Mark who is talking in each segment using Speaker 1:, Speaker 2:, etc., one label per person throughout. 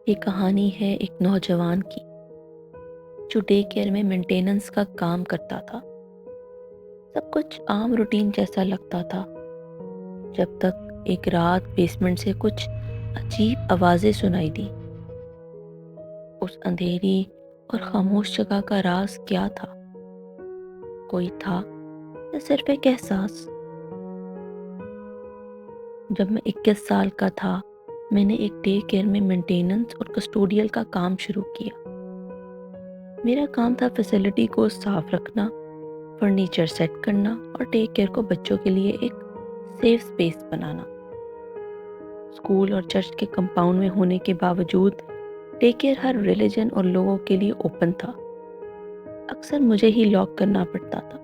Speaker 1: یہ کہانی ہے ایک نوجوان کی جو ڈے کیئر میں مینٹیننس کا کام کرتا تھا۔ سب کچھ عام روٹین جیسا لگتا تھا جب تک ایک رات بیسمنٹ سے کچھ عجیب آوازیں سنائی دی۔ اس اندھیری اور خاموش جگہ کا راز کیا تھا؟ کوئی تھا یا صرف ایک احساس؟ جب میں 21 سال کا تھا، میں نے ایک ڈے کیئر میں مینٹیننس اور کسٹوڈیل کا کام شروع کیا۔ میرا کام تھا فیسلٹی کو صاف رکھنا، فرنیچر سیٹ کرنا اور ٹیک کیئر کو بچوں کے لیے ایک سیف سپیس بنانا۔ اسکول اور چرچ کے کمپاؤنڈ میں ہونے کے باوجود ٹیک کیئر ہر ریلیجن اور لوگوں کے لیے اوپن تھا۔ اکثر مجھے ہی لاک کرنا پڑتا تھا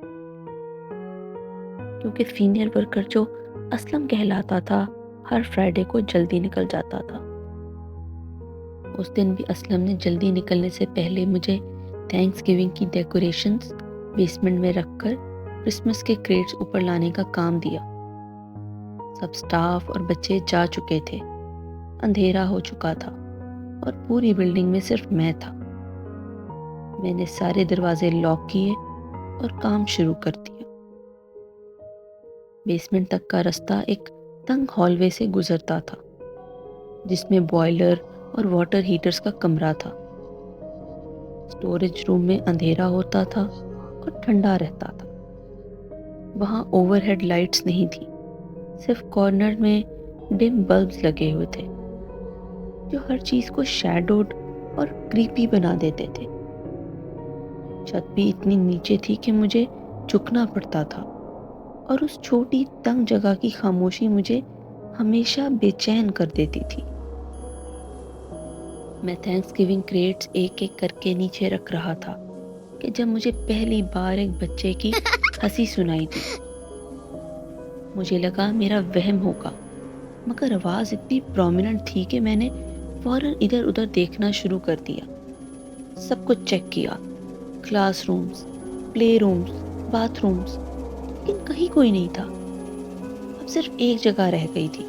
Speaker 1: کیونکہ سینئر ورکر جو اسلم کہلاتا تھا ہر فرائیڈے کو جلدی نکل جاتا تھا۔ اس دن بھی اسلم نے جلدی نکلنے سے پہلے مجھے تھینکس گیونگ کی ڈیکوریشنز بیسمنٹ میں رکھ کر کرسمس کے کریٹس اوپر لانے کا کام دیا۔ سب سٹاف اور بچے جا چکے تھے، اندھیرا ہو چکا تھا اور پوری بلڈنگ میں صرف میں تھا۔ میں نے سارے دروازے لاک کیے اور کام شروع کر دیا۔ بیسمنٹ تک کا رستہ ایک تنگ ہال وے سے گزرتا تھا جس میں بوائلر اور واٹر ہیٹرز کا کمرہ تھا۔ اسٹوریج روم میں اندھیرا ہوتا تھا اور ٹھنڈا رہتا تھا۔ وہاں اوور ہیڈ لائٹس نہیں تھی، صرف کارنر میں ڈم بلبز لگے ہوئے تھے جو ہر چیز کو شیڈوڈ اور کریپی بنا دیتے تھے۔ چھت بھی اتنی نیچے تھی کہ مجھے جھکنا پڑتا تھا اور اس چھوٹی تنگ جگہ کی خاموشی مجھے ہمیشہ بے چین کر دیتی تھی۔ میں تھینکس گیونگ کریٹس ایک ایک کر کے نیچے رکھ رہا تھا کہ جب مجھے پہلی بار ایک بچے کی ہنسی سنائی دی، مجھے لگا میرا وہم ہوگا، مگر آواز اتنی پرومیننٹ تھی کہ میں نے فوراً ادھر ادھر دیکھنا شروع کر دیا۔ سب کچھ چیک کیا، کلاس رومز، پلے رومز، باتھ رومز، لیکن کہیں کوئی نہیں تھا۔ اب صرف ایک جگہ رہ گئی تھی،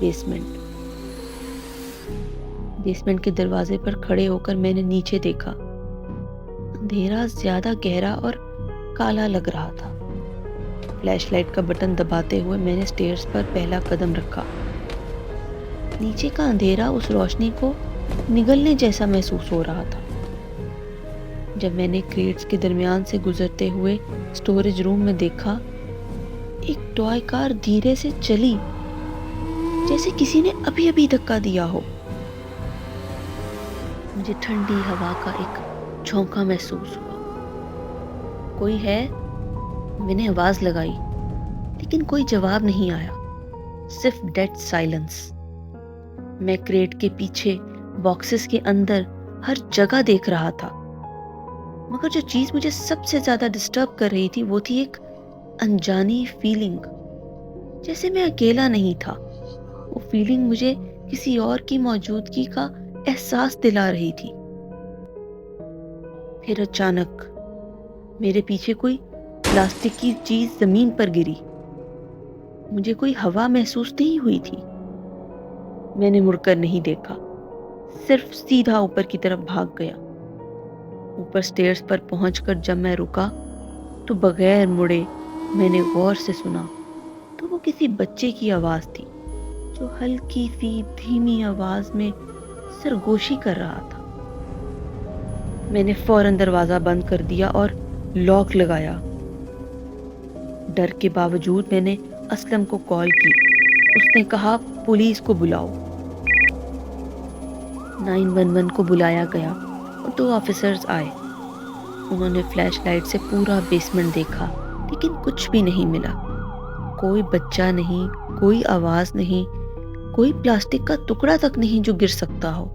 Speaker 1: بیسمنٹ۔ بیسمنٹ کے دروازے پر کھڑے ہو کر میں نے نیچے دیکھا۔ اندھیرا زیادہ گہرا اور کالا لگ رہا تھا۔ فلیش لائٹ کا بٹن دباتے ہوئے میں نے سٹیئرز پر پہلا قدم رکھا۔ نیچے کا اندھیرا اس روشنی کو نگلنے جیسا محسوس ہو رہا تھا۔ جب میں نے کریٹس کے درمیان سے گزرتے ہوئے سٹوریج روم میں دیکھا، ایک ٹوائے کار دھیرے سے چلی جیسے کسی نے ابھی ابھی دھکا دیا ہو۔ مجھے ٹھنڈی ہوا کا ایک جھونکا محسوس ہوا۔ کوئی ہے؟ میں نے آواز لگائی، لیکن کوئی جواب نہیں آیا، صرف ڈیڈ سائلنس۔ میں کریٹ کے پیچھے، باکسز کے اندر، ہر جگہ دیکھ رہا تھا، مگر جو چیز مجھے سب سے زیادہ ڈسٹرب کر رہی تھی وہ تھی ایک انجانی فیلنگ، جیسے میں اکیلا نہیں تھا۔ وہ فیلنگ مجھے کسی اور کی موجودگی کا احساس دلا رہی تھی۔ پھر اچانک میرے پیچھے کوئی پلاسٹک کی چیز زمین پر گری۔ مجھے کوئی ہوا محسوس نہیں ہوئی تھی۔ میں نے مڑ کر نہیں دیکھا، صرف سیدھا اوپر کی طرف بھاگ گیا۔ اوپر سٹیئرز پر پہنچ کر جب میں رکا تو بغیر مڑے میں نے غور سے سنا تو وہ کسی بچے کی آواز تھی جو ہلکی سی دھیمی آواز میں سرگوشی کر رہا تھا۔ میں نے فوراً دروازہ بند کر دیا اور لاک لگایا۔ ڈر کے باوجود میں نے اسلم کو کال کی۔ اس نے کہا پولیس کو بلاؤ۔ 911 کو بلایا گیا اور 2 آفیسرز آئے۔ انہوں نے فلیش لائٹ سے پورا بیسمنٹ دیکھا، لیکن کچھ بھی نہیں ملا۔ کوئی بچہ نہیں، کوئی آواز نہیں، کوئی پلاسٹک کا ٹکڑا تک نہیں جو گر سکتا ہو۔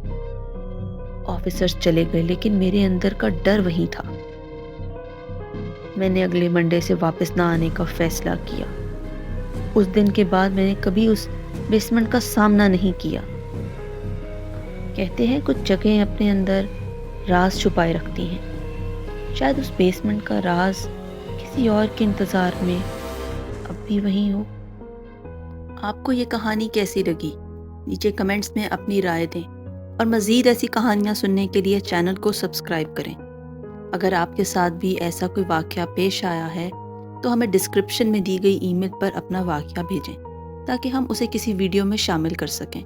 Speaker 1: آفیسرز چلے گئے، لیکن میرے اندر کا ڈر وہیں تھا۔ میں نے اگلے منڈے سے واپس نہ آنے کا فیصلہ کیا۔ اس دن کے بعد میں نے کبھی اس بیسمنٹ کا سامنا نہیں کیا۔ کہتے ہیں کچھ جگہیں اپنے اندر راز چھپائے رکھتی ہیں، شاید اس بیسمنٹ کا راز کسی اور کے انتظار میں اب بھی وہیں ہو۔ آپ کو یہ کہانی کیسی لگی؟ نیچے کمنٹس میں اپنی رائے دیں۔
Speaker 2: اور مزید ایسی کہانیاں سننے کے لیے چینل کو سبسکرائب کریں۔ اگر آپ کے ساتھ بھی ایسا کوئی واقعہ پیش آیا ہے تو ہمیں ڈسکرپشن میں دی گئی ای میل پر اپنا واقعہ بھیجیں تاکہ ہم اسے کسی ویڈیو میں شامل کر سکیں۔